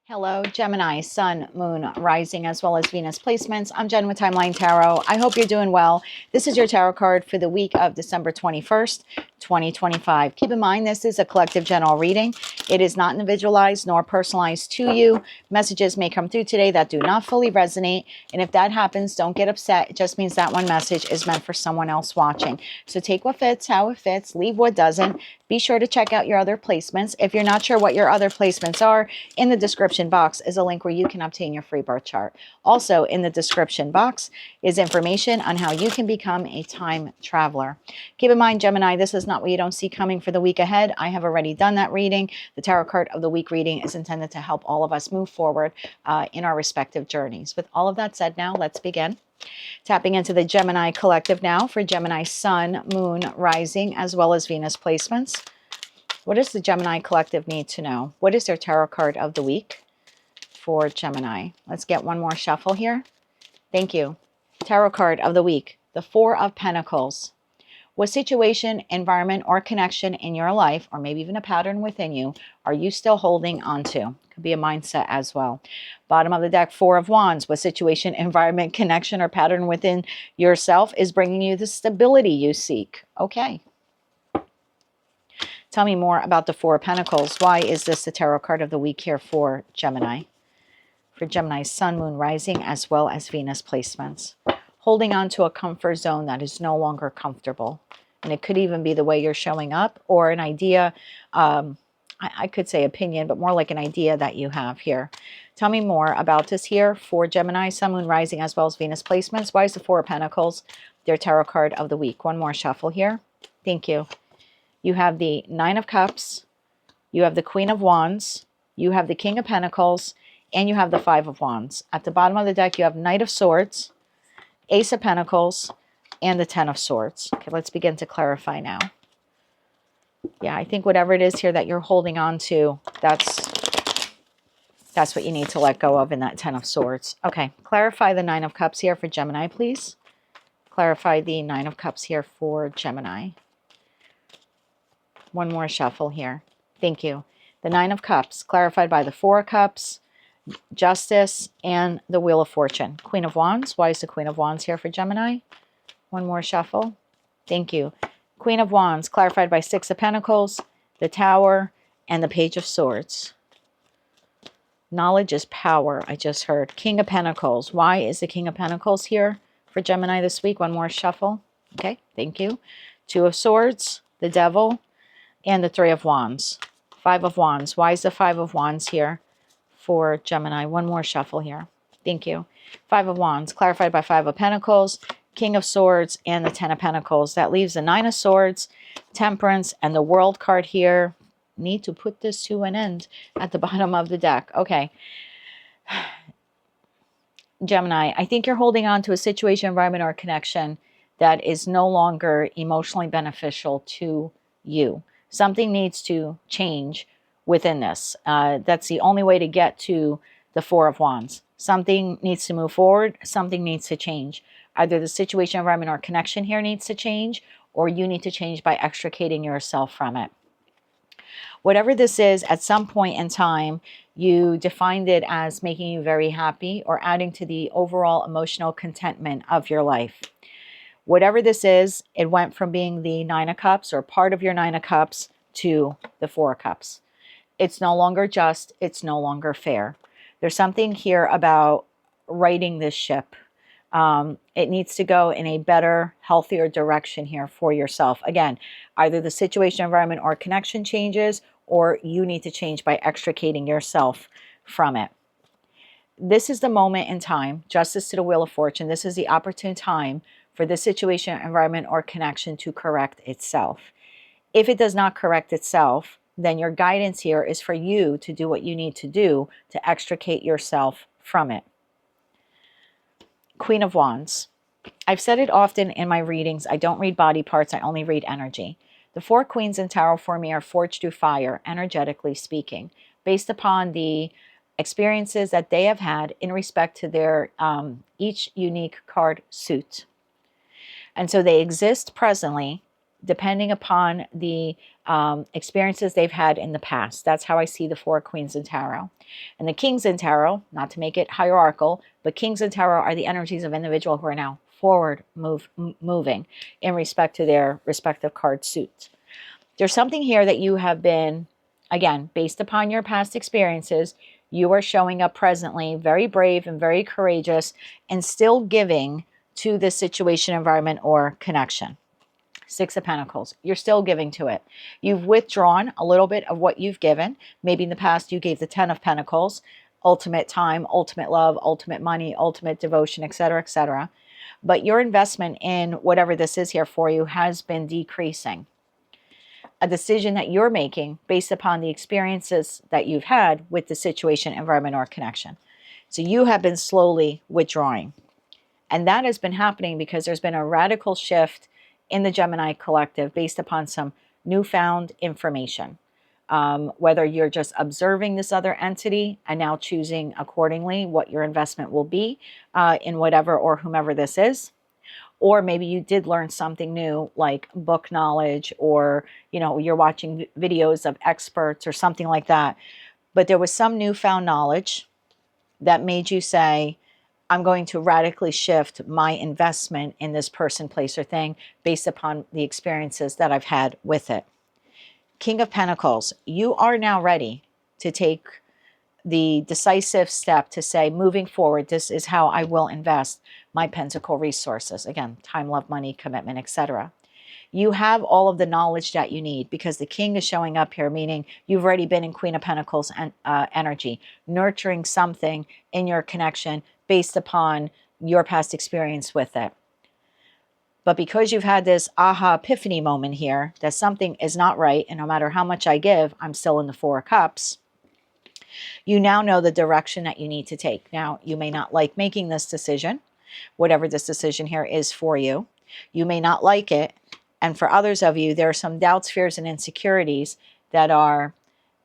Hello, Gemini, Sun, Moon, Rising, as well as Venus placements. I'm Jen with Timeline Tarot. I hope you're doing well. This is your tarot card for the week of December 21st, 2025. Keep in mind, this is a collective general reading. It is not individualized nor personalized to you. Messages may come through today that do not fully resonate. And if that happens, don't get upset. It just means that one message is meant for someone else watching. So take what fits, how it fits, leave what doesn't. Be sure to check out your other placements. If you're not sure what your other placements are, in the description box is a link where you can obtain your free birth chart. Also, in the description box is information on how you can become a time traveler. Keep in mind, Gemini, this is not what you don't see coming for the week ahead. I have already done that reading. The tarot card of the week reading is intended to help all of us move forward in our respective journeys. With all of that said, now let's begin. Tapping into the Gemini collective now for Gemini Sun, Moon, Rising, as well as Venus placements. What does the Gemini collective need to know? What is their tarot card of the week for Gemini? Let's get one more shuffle here. Thank you. Tarot card of the week, the Four of Pentacles. What situation, environment, or connection in your life, or maybe even a pattern within you, are you still holding on to? Could be a mindset as well. Bottom of the deck, Four of Wands. What situation, environment, connection, or pattern within yourself is bringing you the stability you seek? Okay. Tell me more about the Four of Pentacles. Why is this the tarot card of the week here for Gemini? For Gemini, Sun, Moon, Rising, as well as Venus placements. Holding on to a comfort zone that is no longer comfortable. And it could even be the way you're showing up or an idea, I could say opinion, but more like an idea that you have here. Tell me more about this here for Gemini, Sun, Moon, Rising, as well as Venus placements. Why is the Four of Pentacles their tarot card of the week? One more shuffle here. Thank you. You have the Nine of Cups, you have the Queen of Wands, you have the King of Pentacles, and you have the Five of Wands. At the bottom of the deck, you have Knight of Swords, Ace of Pentacles, and the Ten of Swords. Okay, let's begin to clarify now. Yeah, I think whatever it is here that you're holding on to, that's what you need to let go of in that Ten of Swords. Okay, clarify the Nine of Cups here for Gemini, please. Clarify the Nine of Cups here for Gemini. One more shuffle here. Thank you. The Nine of Cups, clarified by the Four of Cups, Justice, and the Wheel of Fortune. Queen of Wands. Why is the Queen of Wands here for Gemini? One more shuffle. Thank you. Queen of Wands, clarified by Six of Pentacles, the Tower, and the Page of Swords. Knowledge is power, I just heard. King of Pentacles. Why is the King of Pentacles here for Gemini this week? One more shuffle. Okay, thank you. Two of Swords, the Devil, and the Three of Wands. Five of Wands. Why is the Five of Wands here for Gemini? One more shuffle here. Thank you. Five of Wands, clarified by Five of Pentacles, King of Swords, and the Ten of Pentacles. That leaves the Nine of Swords, Temperance, and the World card here. Need to put this to an end at the bottom of the deck. Okay. Gemini, I think you're holding on to a situation, environment, or connection that is no longer emotionally beneficial to you. Something needs to change within this. That's the only way to get to the Four of Wands. Something needs to move forward. Something needs to change. Either the situation, environment, or connection here needs to change, or you need to change by extricating yourself from it. Whatever this is, at some point in time, you defined it as making you very happy or adding to the overall emotional contentment of your life. Whatever this is, it went from being the Nine of Cups or part of your Nine of Cups to the Four of Cups. It's no longer just, it's no longer fair. There's something here about righting this ship. It needs to go in a better, healthier direction here for yourself. Again, either the situation, environment, or connection changes, or you need to change by extricating yourself from it. This is the moment in time, Justice to the Wheel of Fortune. This is the opportune time for the situation, environment, or connection to correct itself. If it does not correct itself, then your guidance here is for you to do what you need to do to extricate yourself from it. Queen of Wands. I've said it often in my readings. I don't read body parts. I only read energy. The four queens in tarot for me are forged through fire, energetically speaking, based upon the experiences that they have had in respect to their each unique card suit. And so they exist presently depending upon the experiences they've had in the past. That's how I see the four queens in tarot. And the kings in tarot, not to make it hierarchical, but kings in tarot are the energies of individuals who are now forward moving in respect to their respective card suits. There's something here that you have been, again, based upon your past experiences, you are showing up presently very brave and very courageous and still giving to this situation, environment, or connection. Six of Pentacles. You're still giving to it. You've withdrawn a little bit of what you've given. Maybe in the past you gave the 10 of Pentacles, ultimate time, ultimate love, ultimate money, ultimate devotion, etc., etc. But your investment in whatever this is here for you has been decreasing. A decision that you're making based upon the experiences that you've had with the situation, environment, or connection. So you have been slowly withdrawing. And that has been happening because there's been a radical shift in the Gemini collective based upon some newfound information. Whether you're just observing this other entity and now choosing accordingly what your investment will be in whatever or whomever this is. Or maybe you did learn something new, like book knowledge, or, you know, you're watching videos of experts or something like that. But there was some newfound knowledge that made you say, I'm going to radically shift my investment in this person, place, or thing based upon the experiences that I've had with it. King of Pentacles, you are now ready to take the decisive step to say, moving forward, this is how I will invest my pentacle resources. Again, time, love, money, commitment, etc. You have all of the knowledge that you need because the king is showing up here, meaning you've already been in Queen of Pentacles energy, nurturing something in your connection based upon your past experience with it. But because you've had this aha epiphany moment here, that something is not right, and no matter how much I give, I'm still in the Four of Cups, you now know the direction that you need to take. Now, you may not like making this decision, whatever this decision here is for you. You may not like it. And for others of you, there are some doubts, fears, and insecurities that are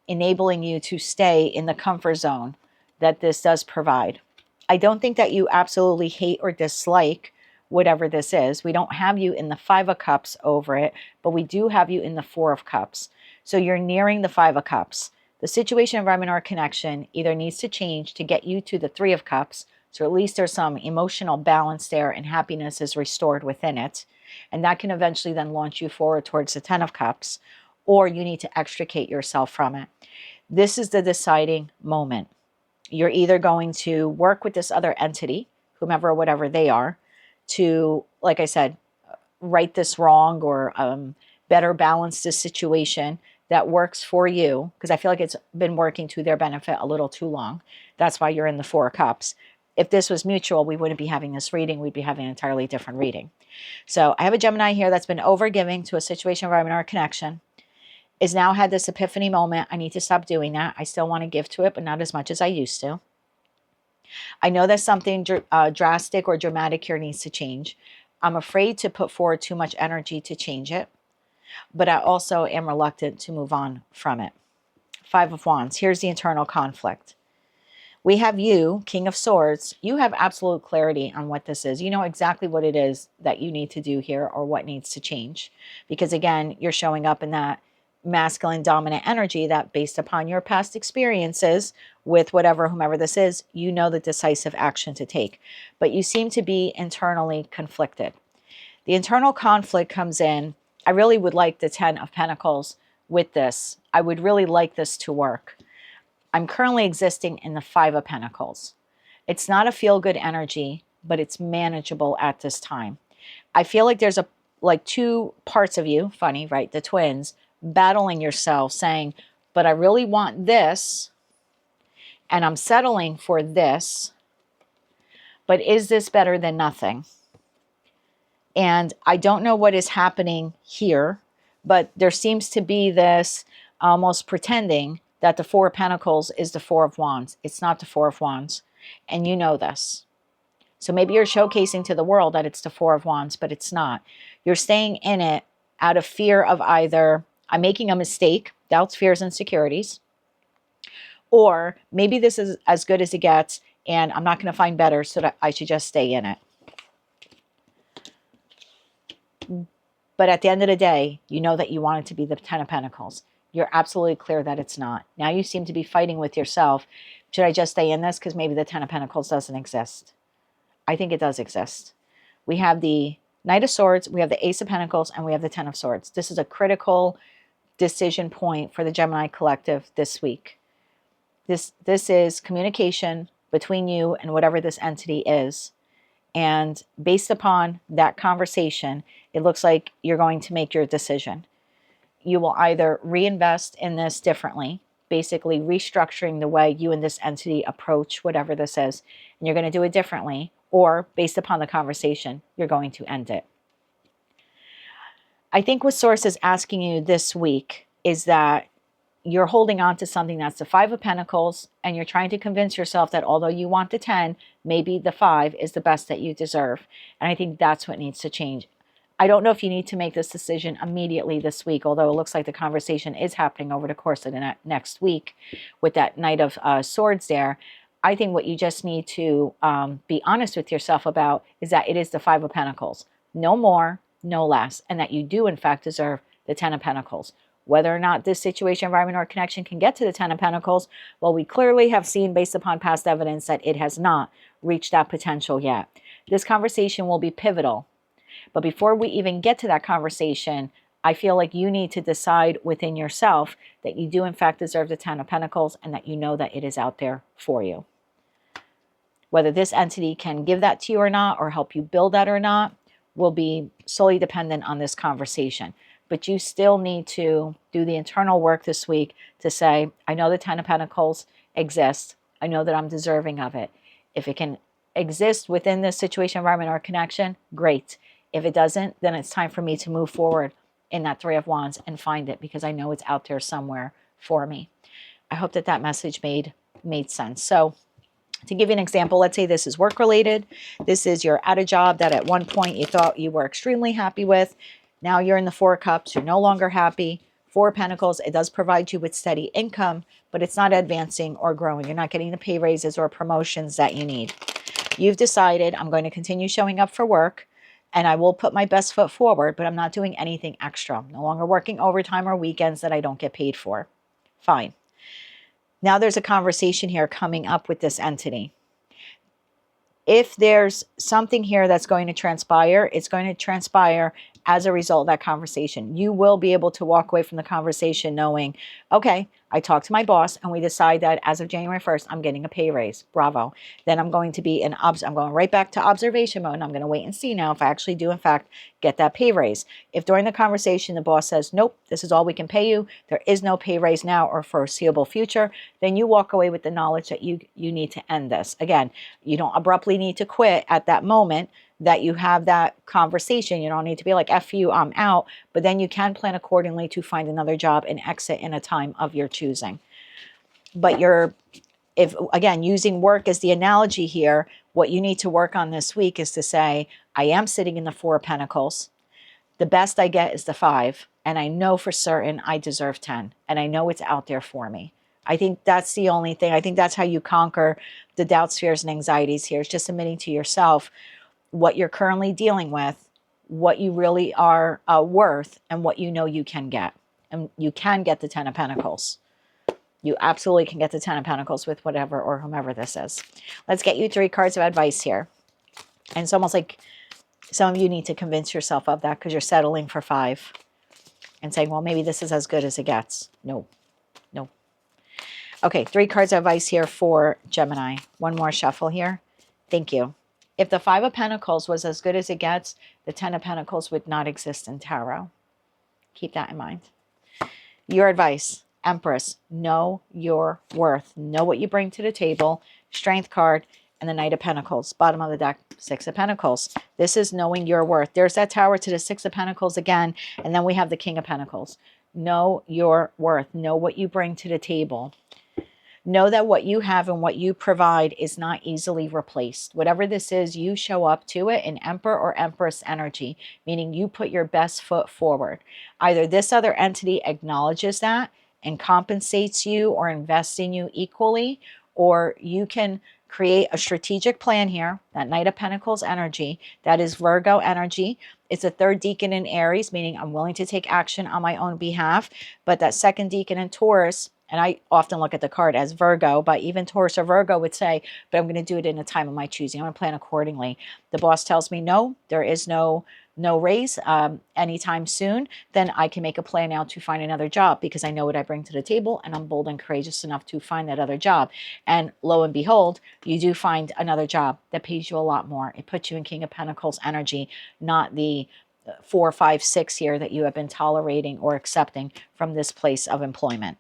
enabling you to stay in the comfort zone that this does provide. I don't think that you absolutely hate or dislike whatever this is. We don't have you in the Five of Cups over it, but we do have you in the Four of Cups. So you're nearing the Five of Cups. The situation, environment, or connection either needs to change to get you to the Three of Cups, so at least there's some emotional balance there and happiness is restored within it. And that can eventually then launch you forward towards the Ten of Cups, or you need to extricate yourself from it. This is the deciding moment. You're either going to work with this other entity, whomever or whatever they are, to, like I said, right this wrong or better balance this situation that works for you, because I feel like it's been working to their benefit a little too long. That's why you're in the Four of Cups. If this was mutual, we wouldn't be having this reading. We'd be having an entirely different reading. So I have a Gemini here that's been overgiving to a situation, environment, or connection. Is now had this epiphany moment. I need to stop doing that. I still want to give to it, but not as much as I used to. I know that something drastic or dramatic here needs to change. I'm afraid to put forward too much energy to change it, but I also am reluctant to move on from it. Five of Wands. Here's the internal conflict. We have you, King of Swords. You have absolute clarity on what this is. You know exactly what it is that you need to do here or what needs to change. Because again, you're showing up in that masculine dominant energy that based upon your past experiences with whatever, whomever this is, you know the decisive action to take. But you seem to be internally conflicted. The internal conflict comes in. I really would like the Ten of Pentacles with this. I would really like this to work. I'm currently existing in the Five of Pentacles. It's not a feel-good energy, but it's manageable at this time. I feel like there's like two parts of you, funny, right? The twins, battling yourself, saying, but I really want this, and I'm settling for this, but is this better than nothing? And I don't know what is happening here, but there seems to be this almost pretending that the Four of Pentacles is the Four of Wands. It's not the Four of Wands, and you know this. So maybe you're showcasing to the world that it's the Four of Wands, but it's not. You're staying in it out of fear of either I'm making a mistake, doubts, fears, insecurities, or maybe this is as good as it gets and I'm not going to find better, so that I should just stay in it. But at the end of the day, you know that you want it to be the 10 of Pentacles. You're absolutely clear that it's not. Now you seem to be fighting with yourself. Should I just stay in this? Because maybe the 10 of Pentacles doesn't exist. I think it does exist. We have the Knight of Swords, we have the Ace of Pentacles, and we have the 10 of Swords. This is a critical decision point for the Gemini collective this week. This is communication between you and whatever this entity is. And based upon that conversation, it looks like you're going to make your decision. You will either reinvest in this differently, basically restructuring the way you and this entity approach whatever this is, and you're going to do it differently, or based upon the conversation, you're going to end it. I think what Source is asking you this week is that you're holding on to something that's the 5 of Pentacles, and you're trying to convince yourself that although you want the 10, maybe the 5 is the best that you deserve. And I think that's what needs to change. I don't know if you need to make this decision immediately this week, although it looks like the conversation is happening over the course of the next week with that Knight of Swords there. I think what you just need to be honest with yourself about is that it is the 5 of Pentacles. No more, no less. And that you do, in fact, deserve the 10 of Pentacles. Whether or not this situation, environment, or connection can get to the 10 of Pentacles, well, we clearly have seen based upon past evidence that it has not reached that potential yet. This conversation will be pivotal. But before we even get to that conversation, I feel like you need to decide within yourself that you do, in fact, deserve the 10 of Pentacles and that you know that it is out there for you. Whether this entity can give that to you or not, or help you build that or not, will be solely dependent on this conversation. But you still need to do the internal work this week to say, I know the 10 of Pentacles exists. I know that I'm deserving of it. If it can exist within this situation, environment, or connection, great. If it doesn't, then it's time for me to move forward in that 3 of Wands and find it, because I know it's out there somewhere for me. I hope that that message made sense. So to give you an example, let's say this is work related. This is you're at a job that at one point you thought you were extremely happy with. Now you're in the 4 of Cups. You're no longer happy. 4 of Pentacles, it does provide you with steady income, but it's not advancing or growing. You're not getting the pay raises or promotions that you need. You've decided, I'm going to continue showing up for work, and I will put my best foot forward, but I'm not doing anything extra. I'm no longer working overtime or weekends that I don't get paid for. Fine. Now there's a conversation here coming up with this entity. If there's something here that's going to transpire, it's going to transpire as a result of that conversation. You will be able to walk away from the conversation knowing, okay, I talked to my boss and we decide that as of January 1st, I'm getting a pay raise. Bravo. Then I'm going to be I'm going right back to observation mode. And I'm going to wait and see now if I actually do, in fact, get that pay raise. If during the conversation, the boss says, nope, this is all we can pay you, there is no pay raise now or foreseeable future, then you walk away with the knowledge that you need to end this. Again, you don't abruptly need to quit at that moment that you have that conversation. You don't need to be like, F you, I'm out. But then you can plan accordingly to find another job and exit in a time of your choosing. But if again, using work as the analogy here, what you need to work on this week is to say, I am sitting in the 4 of Pentacles. The best I get is the 5. And I know for certain I deserve 10. And I know it's out there for me. I think that's the only thing. I think that's how you conquer the doubts, fears, and anxieties here. It's just admitting to yourself what you're currently dealing with, what you really are worth, and what you know you can get. And you can get the 10 of Pentacles. You absolutely can get the 10 of Pentacles with whatever or whomever this is. Let's get you 3 cards of advice here. And it's almost like some of you need to convince yourself of that because you're settling for 5 and saying, well, maybe this is as good as it gets. No. Okay, 3 cards of advice here for Gemini. One more shuffle here. Thank you. If the 5 of Pentacles was as good as it gets, the 10 of Pentacles would not exist in tarot. Keep that in mind. Your advice, Empress, know your worth. Know what you bring to the table. Strength card and the Knight of Pentacles. Bottom of the deck, 6 of Pentacles. This is knowing your worth. There's that Tower to the 6 of Pentacles again. And then we have the King of Pentacles. Know your worth. Know what you bring to the table. Know that what you have and what you provide is not easily replaced. Whatever this is, you show up to it in Emperor or Empress energy, meaning you put your best foot forward. Either this other entity acknowledges that and compensates you or invests in you equally, or you can create a strategic plan here. That Knight of Pentacles energy, that is Virgo energy. It's a third decan in Aries, meaning I'm willing to take action on my own behalf. But that second decan in Taurus, and I often look at the card as Virgo, but even Taurus or Virgo would say, but I'm going to do it in a time of my choosing. I'm going to plan accordingly. The boss tells me, no, there is no raise anytime soon, then I can make a plan now to find another job because I know what I bring to the table and I'm bold and courageous enough to find that other job. And lo and behold, you do find another job that pays you a lot more. It puts you in King of Pentacles energy, not the 4, 5, 6 here that you have been tolerating or accepting from this place of employment.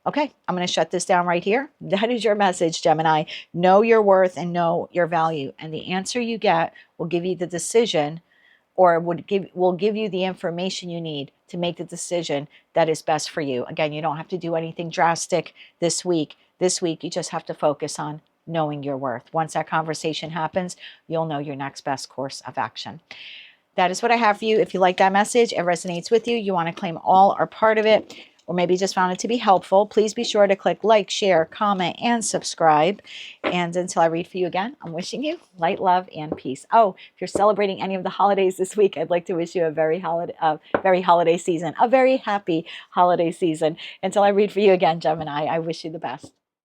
Okay, I'm going to shut this down right here. That is your message, Gemini. Know your worth and know your value. And the answer you get will give you the decision, or will give you the information you need to make the decision that is best for you. Again, you don't have to do anything drastic this week. This week, you just have to focus on knowing your worth. Once that conversation happens, you'll know your next best course of action. That is what I have for you. If you like that message, it resonates with you, you want to claim all or part of it, or maybe just found it to be helpful, please be sure to click like, share, comment, and subscribe. And until I read for you again, I'm wishing you light, love, and peace. Oh, if you're celebrating any of the holidays this week, I'd like to wish you a very holiday season, a very happy holiday season. Until I read for you again, Gemini, I wish you the best.